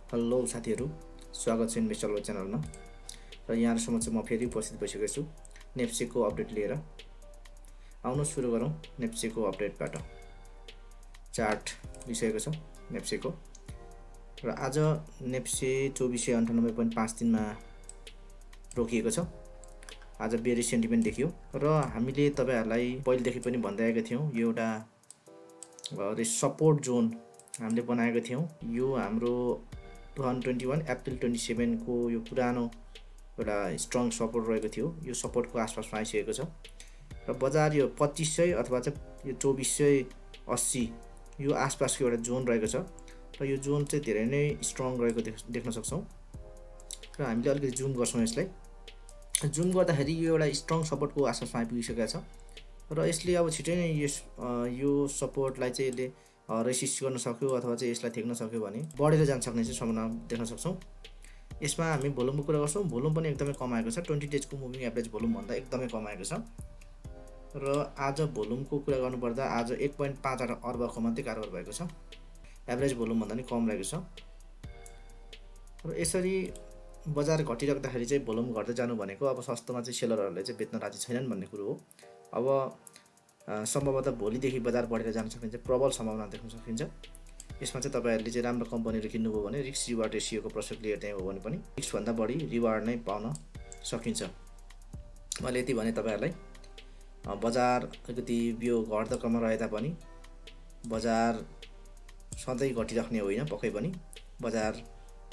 Hello साथीहरु, स्वागत छ इन्भेस्टर च्यानलमा। र यहाँहरुसम्म चाहिँ म फेरि उपस्थित भइसकेको छु nepse को अपडेट लिएर। आउनु सुरु गरौँ nepse को अपडेटबाट। चार्ट दिइसकेको छ nepse को र आज nepse 2498.53 मा रोकिएको छ। आज बेरिश सेन्टिमेन्ट देखियो र हामीले तपाईहरुलाई पहिलेदेखि पनि भन्दै आएका थियौं, यो एउटा सपोर्ट जोन हामीले बनाएका थियौं। यो हाम्रो 2021 अप्रिल 27 को यो पुरानो एउटा स्ट्रङ सपोर्ट रहेको थियो। यो सपोर्टको आसपासमा आइसकेको छ र बजार यो 2500 अथवा चाहिँ यो 2480 यो आसपासको एउटा जोन रहेको छ र यो जोन चाहिँ धेरै नै स्ट्रङ रहेको देख्न सक्छौं। र हामीले अलिकति जुम गर्छौं। यसलाई जुम गर्दाखेरि यो एउटा स्ट्रङ सपोर्टको आसपासमा आइपुगिसकेको छ र यसले अब छिटै नै यो सपोर्टलाई चाहिँ यसले रेसिस्ट गर्न सक्यो अथवा चाहिँ यसलाई थेक्न सक्यो भने बढेर जान सक्ने चाहिँ सम्भावना देख्न सक्छौं। यसमा हामी भोल्युमको कुरा गर्छौं। भोल्युम पनि एकदमै कम आएको छ। 20 डेज को मुभिङ एभरेज भोल्युम भन्दा एकदमै कम आएको छ र आज भोल्युमको कुरा गर्नुपर्दा आज 1.58 अर्बको मात्रै कारोबार भएको छ। एभरेज भोल्युम भन्दा नि कम रहेको छ र यसरी बजार घटिराख्दाखेरि चाहिँ भोल्युम घट्दै जानु भनेको अब सस्तोमा चाहिँ सेलरहरुले चाहिँ बेच्न राजी छैनन् भन्ने कुरो हो। अब सम्भवतः भोलिदेखि बजार बढेर जान सकिन्छ, प्रबल सम्भावना देख्न सकिन्छ। यसमा चाहिँ तपाईहरुले चाहिँ राम्रो कम्पनीहरु किन्नुभयो भने रिस्क रिवार्ड रेशियोको पर्सपेक्टिभले हेर्ने हो भने पनि रिस्क भन्दा बढी रिवार्ड नै पाउन सकिन्छ। मैले यति भने तपाईहरुलाई बजार अलिकति यो घट्दो क्रममा रहे तापनि बजार सधैँ घटिराख्ने होइन, पक्कै पनि बजार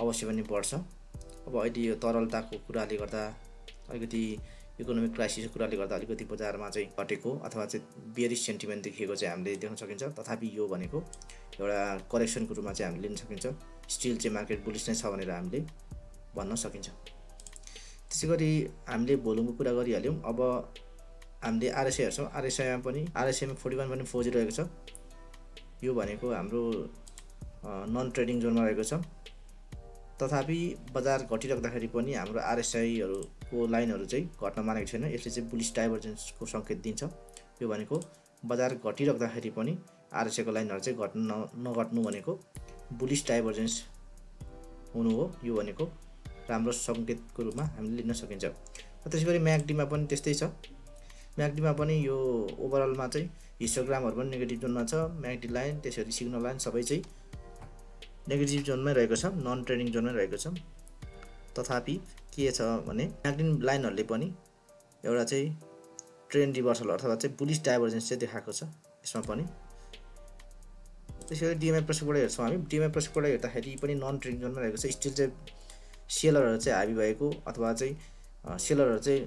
अवश्य पनि बढ्छ। अब अहिले यो तरलताको कुराले गर्दा अलिकति इकोनोमिक क्राइसिसको कुराले गर्दा अलिकति बजारमा चाहिँ घटेको अथवा चाहिँ बेरिश सेन्टिमेन्ट देखिएको चाहिँ हामीले देख्न सकिन्छ। तथापि यो भनेको एउटा करेक्सनको रूपमा चाहिँ हामीले लिन सकिन्छ। स्टिल चाहिँ मार्केट बुलिश नै छ भनेर हामीले भन्न सकिन्छ। त्यसैगरी हामीले भोल्युमको कुरा गरिहाल्यौं। अब हामीले आरएसआई हेर्छौं। आरएसआईमा पनि आरएसआईमा 41.40 रहेको छ। यो भनेको हाम्रो नन ट्रेडिङ जोनमा रहेको छ। तथापि बजार घटिराख्दाखेरि पनि हाम्रो आरएसआईहरुको लाइनहरु चाहिँ घट्न मानेको छैन। यसले चाहिँ बुलिश डाइभर्जेन्सको संकेत दिन्छ। यो भनेको बजार घटिराख्दाखेरि पनि आरएसआईको लाइनहरु चाहिँ नघट्नु भनेको बुलिश डाइभर्जेन्स हुनु हो। यो भनेको राम्रो संकेतको रूपमा हामीले लिन सकिन्छ। त्यसैगरी म्याकडीमा पनि त्यस्तै छ। म्याकडीमा पनि यो ओभरअलमा चाहिँ हिस्टोग्रामहरु पनि नेगेटिभ जोनमा छ। म्याकडी लाइन त्यसरी सिग्नल लाइन सबै चाहिँ नेगेटिभ जोनमै रहेको छ, नन ट्रेडिङ जोनमै रहेको छ। तथापि के छ भने म्याकडी लाइनहरुले पनि एउटा चाहिँ ट्रेन्ड रिभर्सल अथवा चाहिँ बुलिश डाइभर्जेन्स चाहिँ देखाएको छ यसमा पनि। त्यसैगरी डीएमए पर्सपेक्टिभबाट हेर्छौं हामी। डीएमए पर्सपेक्टिभबाट हेर्दाखेरि पनि नन ट्रेडिङ जोनमा रहेको छ। स्टिल चाहिँ सेलरहरु चाहिँ हाबी भएको अथवा चाहिँ सेलरहरु चाहिँ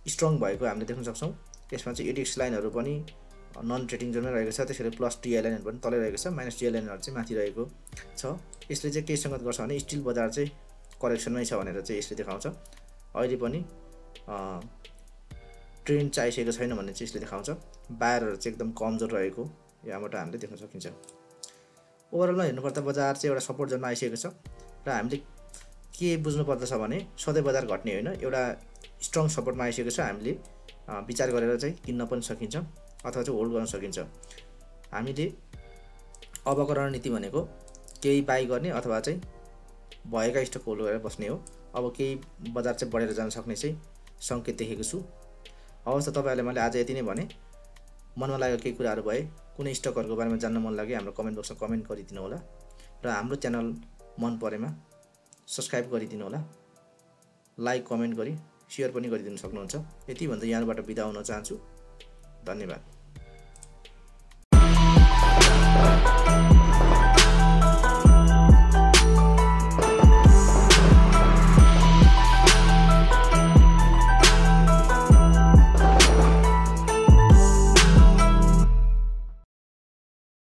स्ट्रङ भएको हामीले देख्न सक्छौं। यसमा चाहिँ एडीएक्स लाइनहरु पनि नन ट्रेडिङ जोनमै रहेको छ। त्यसैले प्लस टीआई लाइनहरु पनि तलै रहेको छ, माइनस टीआई लाइनहरु चाहिँ माथि रहेको छ। यसले चाहिँ के संकेत गर्छ भने स्टिल बजार चाहिँ करेक्सनमै छ भनेर चाहिँ यसले देखाउँछ। अहिले पनि ट्रेन्ड चाहिँ आइसकेको छैन भन्ने चाहिँ यसले देखाउँछ। बायरहरु चाहिँ एकदम कमजोर रहेको यहाँबाट हामीले देख्न सकिन्छ। ओभरअलमा हेर्नुपर्दा बजार चाहिँ एउटा सपोर्ट जोनमा आइसकेको छ र हामीले के बुझ्नु पर्दछ भने सधैँ बजार घट्ने होइन, एउटा स्ट्रङ सपोर्टमा आइसकेको छ। हामीले विचार गरेर चाहिँ किन्न पनि सकिन्छ अथवा चाहिँ होल्ड गर्न सकिन्छ। हामीले अबको रणनीति भनेको केही बाइ गर्ने अथवा चाहिँ भएका स्टक होल्ड गरेर बस्ने हो। अब केही बजार चाहिँ बढेर जान सक्ने चाहिँ संकेत देखेको छु। अवश्य तपाईहरुले मैले आज यति नै भने। मनमा लागेको केही कुराहरु भए, कुनै स्टकहरुको बारेमा जान्न मन लाग्यो हाम्रो कमेन्ट बक्समा कमेन्ट गरिदिनु होला र हाम्रो च्यानल मन परेमा सब्स्क्राइब गरिदिनु होला। लाइक कमेन्ट गरी शेयर पनि गरिदिन सक्नुहुन्छ। यति भन्दै यहाँबाट बिदा हुन चाहन्छु। धन्यवाद।